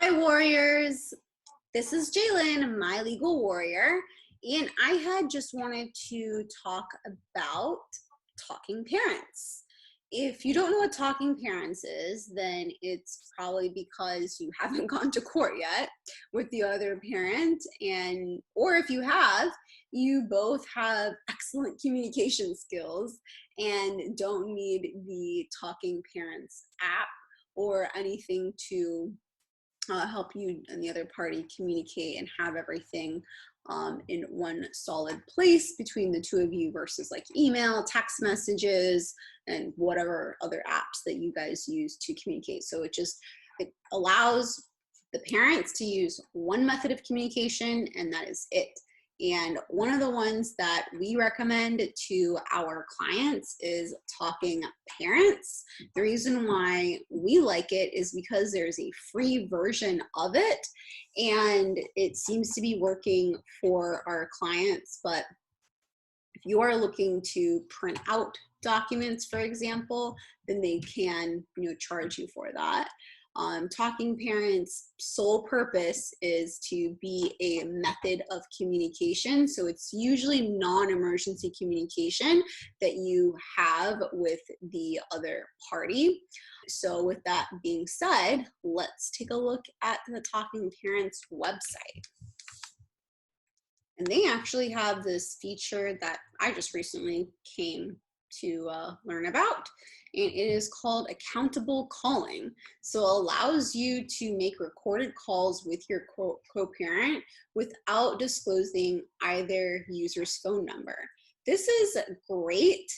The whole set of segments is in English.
Hi, warriors. This is Jalen, my legal warrior, and I had just wanted to talk about talking parents. If you don't know what talking parents is, then it's probably because you haven't gone to court yet with the other parent, and or if you have, you both have excellent communication skills and don't need the Talking Parents app or anything to help you and the other party communicate and have everything in one solid place between the two of you versus like email, text messages, and whatever other apps that you guys use to communicate. So it allows the parents to use one method of communication, and that is it. And one of the ones that we recommend to our clients is Talking Parents. The reason why we like it is because there's a free version of it, and it seems to be working for our clients. But if you are looking to print out documents, for example, then they can, charge you for that. Talking Parents' sole purpose is to be a method of communication. So it's usually non-emergency communication that you have with the other party. So with that being said, let's take a look at the Talking Parents website. And they actually have this feature that I just recently came to learn about, and it is called accountable calling. So it allows you to make recorded calls with your co-parent without disclosing either user's phone number. This is great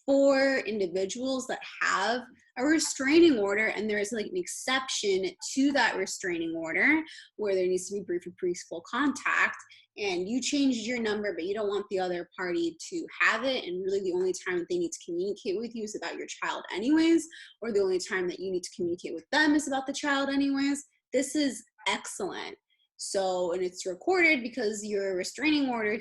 for individuals that have a restraining order, and there is like an exception to that restraining order where there needs to be brief and peaceful contact, and you changed your number, but you don't want the other party to have it, and really the only time that they need to communicate with you is about your child anyways, or the only time that you need to communicate with them is about the child anyways. This is excellent. So, and it's recorded because your restraining order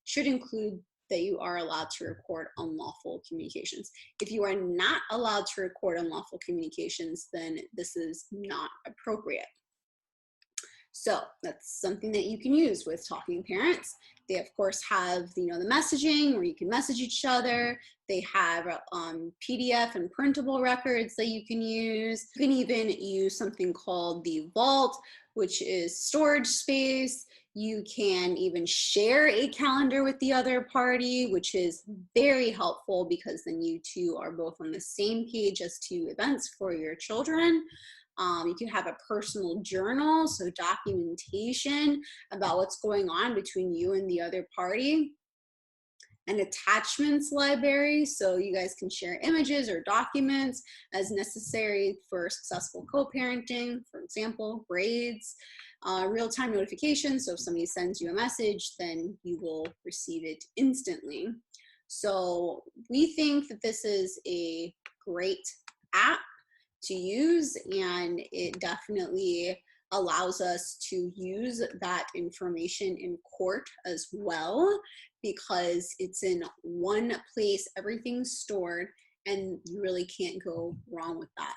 should include that you are allowed to record unlawful communications. If you are not allowed to record unlawful communications, then this is not appropriate. So that's something that you can use with Talking Parents. They of course have the messaging where you can message each other. They have PDF and printable records that you can use. You can even use something called the Vault, which is storage space. You can even share a calendar with the other party, which is very helpful because then you two are both on the same page as to events for your children. You can have a personal journal, so documentation about what's going on between you and the other party. An attachments library, so you guys can share images or documents as necessary for successful co-parenting, for example, grades. Real-time notifications, so if somebody sends you a message, then you will receive it instantly. So we think that this is a great app to use, and it definitely allows us to use that information in court as well, because it's in one place, everything's stored, and you really can't go wrong with that.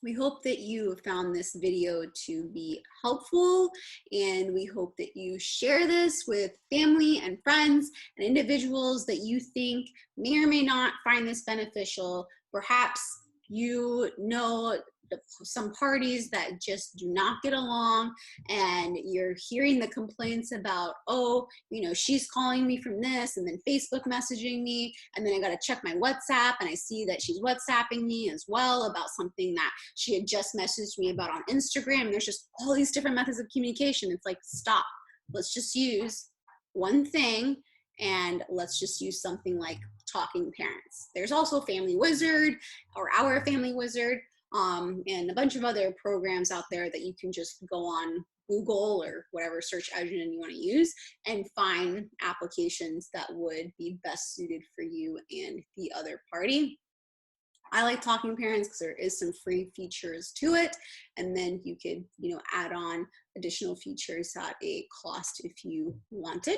We hope that you found this video to be helpful, and we hope that you share this with family and friends and individuals that you think may or may not find this beneficial. Perhaps you know some parties that just do not get along, and you're hearing the complaints about, oh, she's calling me from this and then Facebook messaging me, and then I got to check my WhatsApp and I see that she's WhatsApping me as well about something that she had just messaged me about on Instagram. And there's just all these different methods of communication. It's like, stop. Let's just use one thing, and let's just use something like Talking Parents. There's also Family Wizard or Our Family Wizard, and a bunch of other programs out there that you can just go on Google or whatever search engine you want to use and find applications that would be best suited for you and the other party. I like Talking Parents because there is some free features to it, and then you could add on additional features at a cost if you wanted.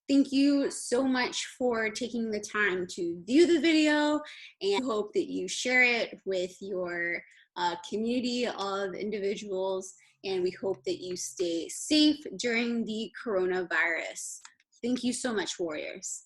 Thank you so much for taking the time to view the video, and hope that you share it with your community of individuals, and we hope that you stay safe during the coronavirus. Thank you so much, warriors.